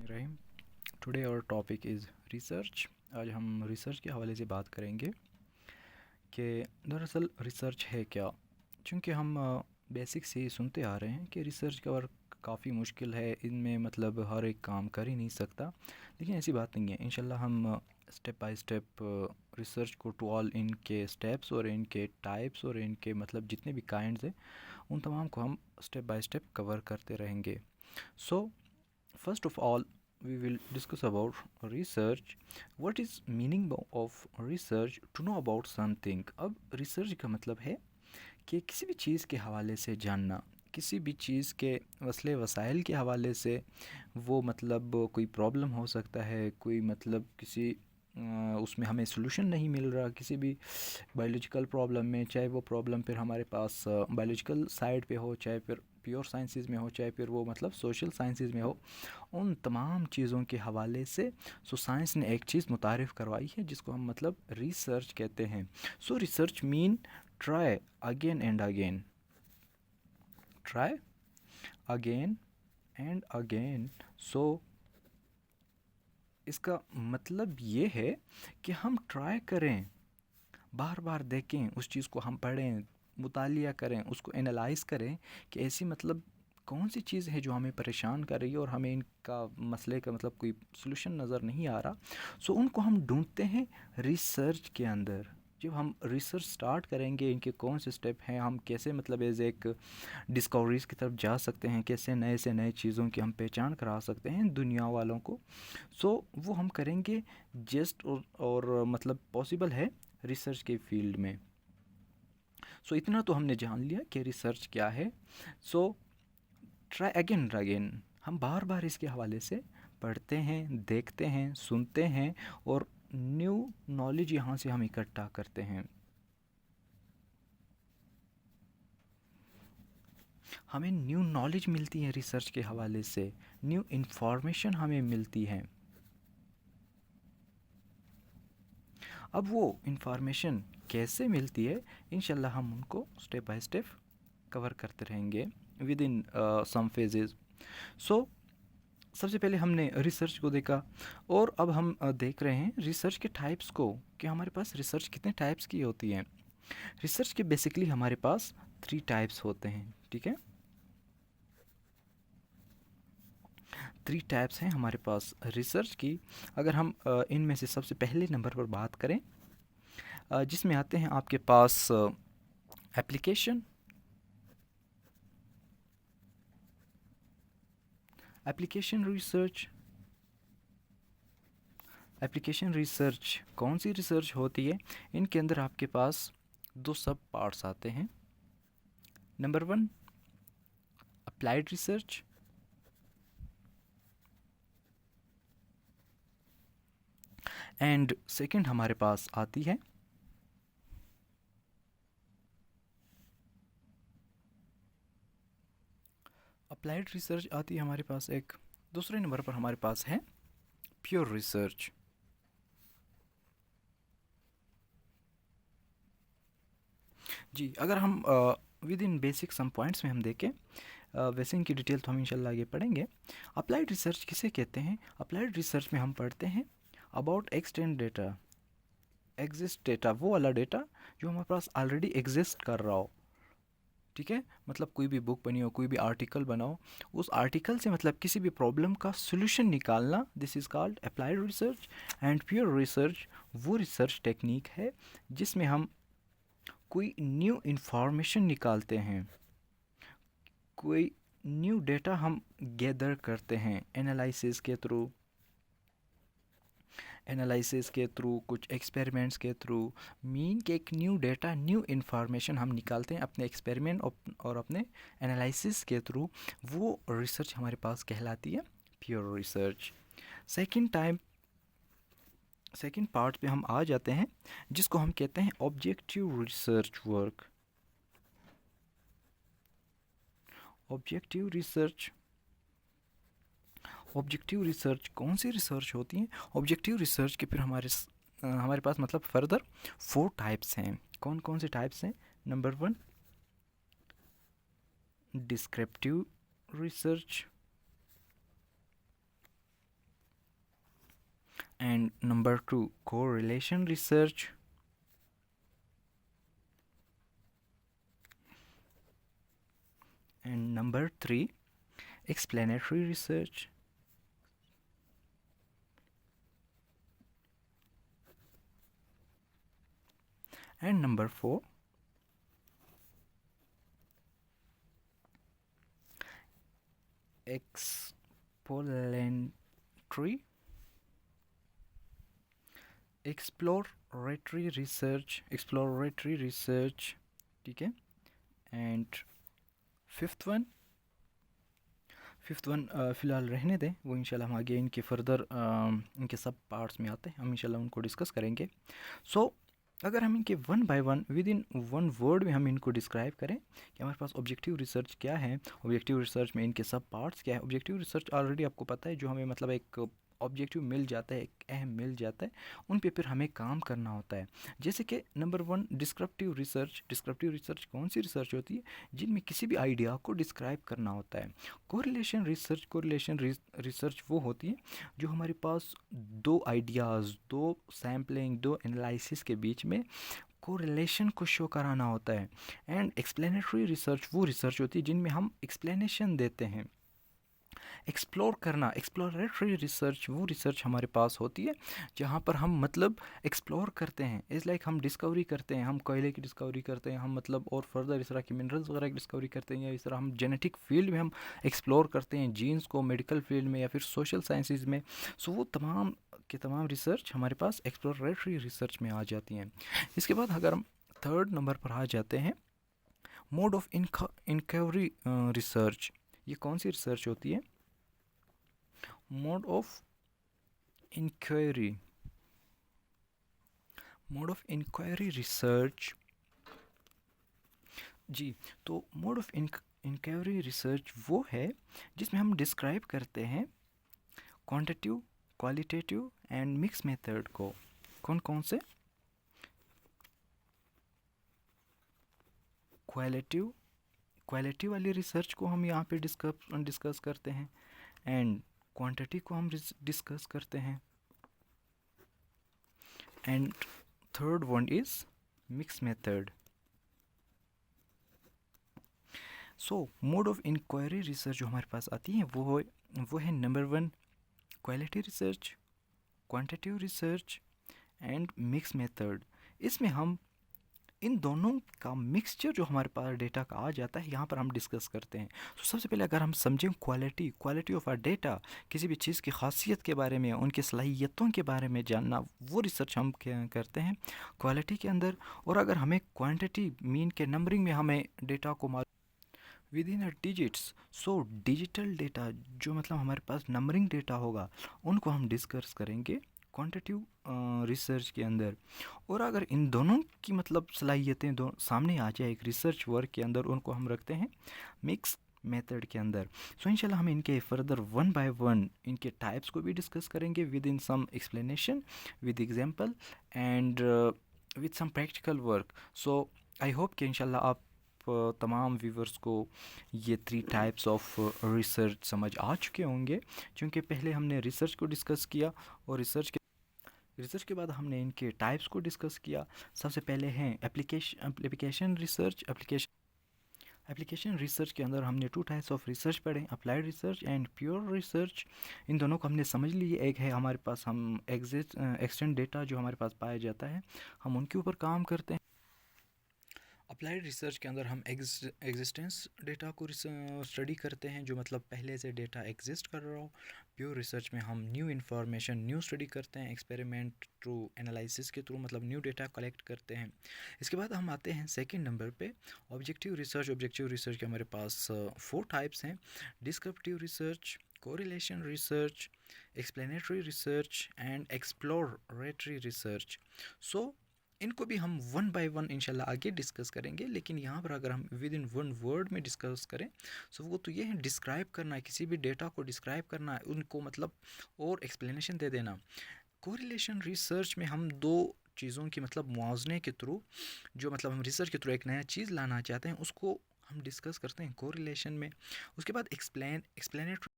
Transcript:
Rahim. Today our topic is research. आज हम research के हवाले से बात करेंगे कि दरअसल रिसर्च है क्या। चूँकि हम बेसिक से ही सुनते आ रहे हैं कि रिसर्च का वर्क काफ़ी मुश्किल है, इनमें मतलब हर एक काम कर ही नहीं सकता। लेकिन ऐसी बात नहीं है। इंशाल्लाह हम स्टेप बाय स्टेप रिसर्च को टू ऑल इनके स्टेप्स और इनके टाइप्स और इनके मतलब जितने भी काइंड्स हैं उन तमाम को हम स्टेप बाय स्टेप कवर करते रहेंगे। सो first of all, we will discuss about research. What is meaning of research? To know about something. अब रिसर्च का मतलब है कि किसी भी चीज़ के हवाले से जानना, किसी भी चीज़ के वसले वसाइल के हवाले से। वो मतलब कोई प्रॉब्लम हो सकता है, कोई मतलब किसी उसमें हमें सोल्यूशन नहीं मिल रहा किसी भी बायोलॉजिकल प्रॉब्लम में, चाहे वो प्रॉब्लम फिर हमारे पास बायोलॉजिकल साइड पे हो, चाहे फिर प्योर साइंसेज में हो, चाहे फिर वो मतलब सोशल साइंसेज में हो। उन तमाम चीज़ों के हवाले से साइंस ने एक चीज़ मुतारिफ़ करवाई है जिसको हम मतलब रिसर्च कहते हैं। Research mean try again and again, try again and again. इसका मतलब ये है कि हम ट्राई करें, बार बार देखें उस चीज़ को, हम पढ़ें, मुतालिया करें, उसको एनालाइज़ करें कि ऐसी मतलब कौन सी चीज़ है जो हमें परेशान कर रही है और हमें इनका मसले का मतलब कोई सलूशन नज़र नहीं आ रहा। उनको हम ढूंढते हैं रिसर्च के अंदर। जब हम रिसर्च स्टार्ट करेंगे, इनके कौन से स्टेप हैं, हम कैसे मतलब एज एक डिस्कवरीज की तरफ जा सकते हैं, कैसे नए से नए चीज़ों की हम पहचान करा सकते हैं दुनिया वालों को। वो हम करेंगे जस्ट और मतलब पॉसिबल है रिसर्च के फील्ड में। इतना तो हमने जान लिया कि रिसर्च क्या है। ट्राई अगेन एंड अगेन, हम बार बार इसके हवाले से पढ़ते हैं, देखते हैं, सुनते हैं और न्यू नॉलेज यहाँ से हम इकट्ठा करते हैं। हमें न्यू नॉलेज मिलती है रिसर्च के हवाले से, न्यू इन्फॉर्मेशन हमें मिलती है। अब वो इन्फॉर्मेशन कैसे मिलती है, इंशाल्लाह हम उनको स्टेप बाय स्टेप कवर करते रहेंगे विद इन सम फेजेस। सबसे पहले हमने रिसर्च को देखा और अब हम देख रहे हैं रिसर्च के टाइप्स को, कि हमारे पास रिसर्च कितने टाइप्स की होती हैं। रिसर्च के बेसिकली हमारे पास 3 टाइप्स होते हैं, ठीक है। 3 टाइप्स हैं हमारे पास रिसर्च की। अगर हम इनमें से सबसे पहले नंबर पर बात करें, जिसमें आते हैं आपके पास application. Application research, application research कौन सी रिसर्च होती है? इनके अंदर आपके पास 2 सब पार्ट्स आते हैं। Number 1 applied research, and second हमारे पास आती है अप्लाइड रिसर्च आती है हमारे पास एक। दूसरे नंबर पर हमारे पास है प्योर रिसर्च। जी, अगर हम within basic some points में हम देखें, वैसे इनकी डिटेल तो हम इंशाल्लाह आगे पढ़ेंगे। अप्लाइड रिसर्च किसे कहते हैं? अप्लाइड रिसर्च में हम पढ़ते हैं about extend data, exist data, वो वाला डेटा जो हमारे पास ऑलरेडी एग्जिस्ट कर रहा हो, ठीक है। मतलब कोई भी बुक बनी हो, कोई भी आर्टिकल बनाओ, उस आर्टिकल से मतलब किसी भी प्रॉब्लम का सोल्यूशन निकालना, this is called applied research. And pure research वो रिसर्च टेक्निक है जिसमें हम कोई न्यू इन्फॉर्मेशन निकालते हैं, कोई न्यू डेटा हम गैदर करते हैं एनालिसिस के थ्रू, कुछ एक्सपेरिमेंट्स के थ्रू। मीन के एक न्यू डेटा, न्यू इन्फॉर्मेशन हम निकालते हैं अपने एक्सपेरिमेंट और अपने एनालिसिस के थ्रू। वो रिसर्च हमारे पास कहलाती है प्योर रिसर्च। सेकेंड पार्ट पे हम आ जाते हैं जिसको हम कहते हैं objective research work. Objective research कौन सी रिसर्च होती है? ऑब्जेक्टिव रिसर्च के फिर हमारे पास मतलब फर्दर 4 टाइप्स हैं। कौन कौन से टाइप्स हैं? Number 1 descriptive research, And number 2, correlation research. And number 3, explanatory research. And number 4, exploratory research. ठीक है. And फिफ्थ वन फ़िलहाल रहने दें, वो इंशाल्लाह हम आगे इनके फर्दर इनके सब पार्ट्स में आते हैं, हम इंशाल्लाह उनको डिस्कस करेंगे. सो अगर हम इनके one by one with in one word में हम इनको डिस्क्राइब करें कि हमारे पास ऑब्जेक्टिव रिसर्च क्या है, ऑब्जेक्टिव रिसर्च में इनके सब पार्ट्स क्या है. ऑब्जेक्टिव रिसर्च ऑलरेडी आपको पता है, जो हमें मतलब एक ऑब्जेक्टिव मिल जाता है, एक अहम मिल जाता है, उन पे फिर हमें काम करना होता है. जैसे कि number 1, descriptive research. Descriptive research कौन सी रिसर्च होती है? जिनमें किसी भी आइडिया को डिस्क्राइब करना होता है. कोरिलेशन रिसर्च वो होती है जो हमारे पास दो आइडियाज़, दो सैम्पलिंग, दो एनालिसिस के बीच में कोरिलेशन को शो कराना होता है. एंड एक्सप्लेनेटरी रिसर्च वो रिसर्च होती है जिनमें हम एक्सप्लेनेशन देते हैं. एक्सप्लोर करना, एक्सप्लोरेटरी रिसर्च वो रिसर्च हमारे पास होती है जहाँ पर हम मतलब एक्सप्लोर करते हैं. इज़ लाइक हम डिस्कवरी करते हैं, हम कोयले की डिस्कवरी करते हैं, हम मतलब और फर्दर इस तरह की मिनरल्स वगैरह की डिस्कवरी करते हैं, या इस तरह हम जेनेटिक फील्ड में हम एक्सप्लोर करते हैं जीन्स को, मेडिकल फील्ड में या फिर सोशल साइंसेज में. सो वो तमाम के तमाम रिसर्च हमारे पास एक्सप्लोरेटरी रिसर्च में आ जाती हैं. इसके बाद अगर हम थर्ड नंबर पर आ जाते हैं, मोड ऑफ इंक्वायरी रिसर्च. ये कौन सी रिसर्च होती है? Mode of inquiry research. जी, तो मोड ऑफ इंक्वायरी रिसर्च वो है जिसमें हम डिस्क्राइब करते हैं quantitative, qualitative and mix method को. कौन कौन से? क्वालिटी वाली रिसर्च को हम यहाँ पे डिस्कस करते हैं, एंड क्वांटिटी को हम डिस्कस करते हैं, and third one is mix method. So mode of inquiry research जो हमारे पास आती है वो है number 1, quality research, quantitative research and mix method. इसमें हम इन दोनों का मिक्सचर जो हमारे पास डेटा का आ जाता है यहाँ पर हम डिस्कस करते हैं. तो सबसे पहले अगर हम समझें क्वालिटी ऑफ आर डेटा, किसी भी चीज़ की खासियत के बारे में, उनकी सलाहियतों के बारे में जानना, वो रिसर्च हम करते हैं क्वालिटी के अंदर. और अगर हमें क्वांटिटी मीन के नंबरिंग में हमें डेटा को with in digits, so digital data जो मतलब हमारे पास नंबरिंग डेटा होगा उनको हम डिस्कस करेंगे क्वांटिटिव रिसर्च के अंदर. और अगर इन दोनों की मतलब सलाहियतें दो सामने आ जाए एक रिसर्च वर्क के अंदर, उनको हम रखते हैं मिक्स मेथड के अंदर. सो इंशाल्लाह हम इनके फर्दर वन बाय वन इनके टाइप्स को भी डिस्कस करेंगे within some explanation, with example and with some practical work. So I hope कि इंशाल्लाह आप तमाम व्यूवर्स को ये 3 टाइप्स ऑफ रिसर्च समझ आ चुके होंगे, क्योंकि पहले हमने रिसर्च को डिस्कस किया और रिसर्च के बाद हमने इनके टाइप्स को डिस्कस किया. सबसे पहले हैं एप्लीकेशन रिसर्च. एप्लीकेशन रिसर्च के अंदर हमने 2 टाइप्स ऑफ रिसर्च पढ़े, applied research and pure research. इन दोनों को हमने समझ लिए. एक है हमारे पास हम एक्सटेंट डेटा जो हमारे पास पाया जाता है, हम उनके ऊपर काम करते हैं. अप्लाइड रिसर्च के अंदर हम एग्जिस्टेंस डेटा को स्टडी करते हैं, जो मतलब पहले से डेटा एग्जिस्ट कर रहा हो. प्योर रिसर्च में हम न्यू इन्फॉर्मेशन न्यू स्टडी करते हैं, एक्सपेरिमेंट थ्रू एनालिसिस के थ्रू मतलब न्यू डेटा कलेक्ट करते हैं. इसके बाद हम आते हैं सेकंड नंबर पे, ऑब्जेक्टिव रिसर्च के हमारे पास 4 टाइप्स हैं: descriptive research, correlation research, explanatory research and exploratory research. So इनको भी हम वन बाय वन इंशाल्लाह आगे डिस्कस करेंगे. लेकिन यहाँ पर अगर हम विद इन वन वर्ड में डिस्कस करें, सो वो तो ये है डिस्क्राइब करना है, किसी भी डेटा को डिस्क्राइब करना है, उनको मतलब और एक्सप्लेनेशन दे देना. कोरिलेशन रिसर्च में हम दो चीज़ों की मतलब मुआवजने के थ्रू, जो मतलब हम रिसर्च के थ्रू एक नया चीज़ लाना चाहते हैं, उसको हम डिस्कस करते हैं कोरिलेशन में. उसके बाद एक्सप्लेनेटरी